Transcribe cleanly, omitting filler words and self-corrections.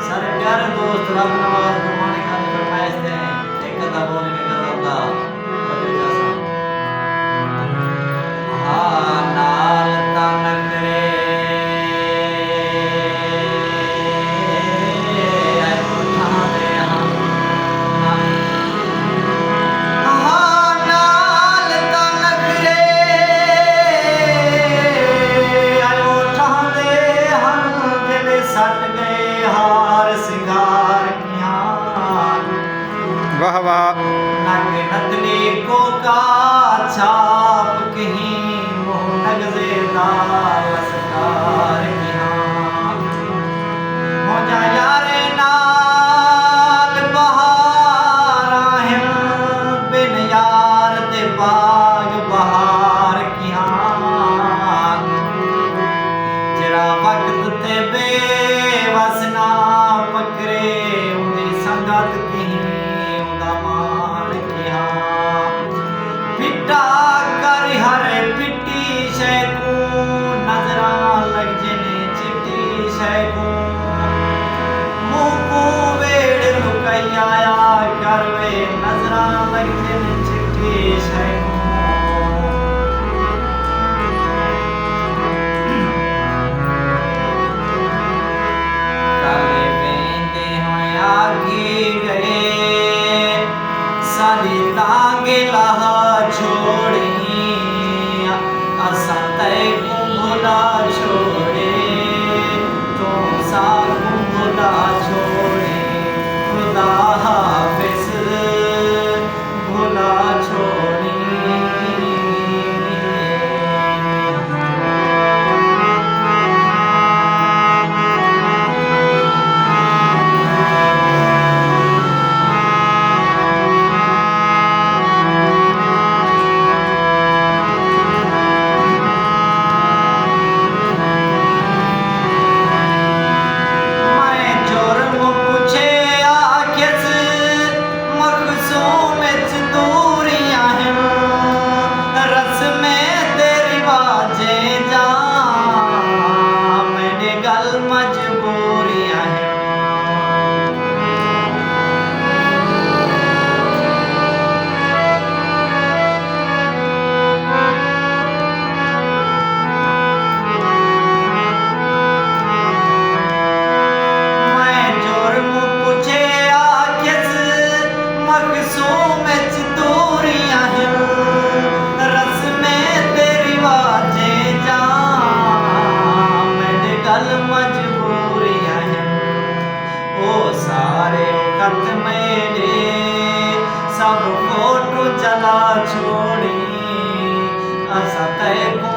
सारे प्यारे दोस्त रब नवाज गुरबानी खानी फरमाइश दें एक अदा बोल के गजल दा वजह जैसा हाँ नाल तन करे उठा दे हम हाँ नाल तन करे उठा दे हम दिल सट गए हार सिंगार किया वाह वाह नग नदली को का छाप कहीं मुँह नगजेदा लसकार किया हो जा यारे नाल बहार हैं बिन यार दे बाग बहार किया जरा वक्त ते बेवस ना पकड़े उंदी संगत कहीं उंदा मान किया पिटा कर हर पिटी शै को नजरा लग जने चिट्टी शै को मुंह को वेड़ लुकाई आया कर वे नजरा लग जने चिट्टी शै को काले वेंदे होए आगे गए सारी तांगे लाहा छोड़ी असा तय को भुला छोड़े तो सा को भुला छोड़े खुदा हाफिज भुला छोड़ी मैं जुर्म पूछे आखिस मखसूम च दूरियां हैं रस्में तेरी बाजें जा मेरे गल मजबूरियां हैं मैं जुर्म पूछे आखिस मखसूम च दूरियां हैं रस्में तेरी बाजें जा मेरे गल मजबूरियां हैं ओ सारे खत मेरे सब फोटो जला छोड़ी असा तय को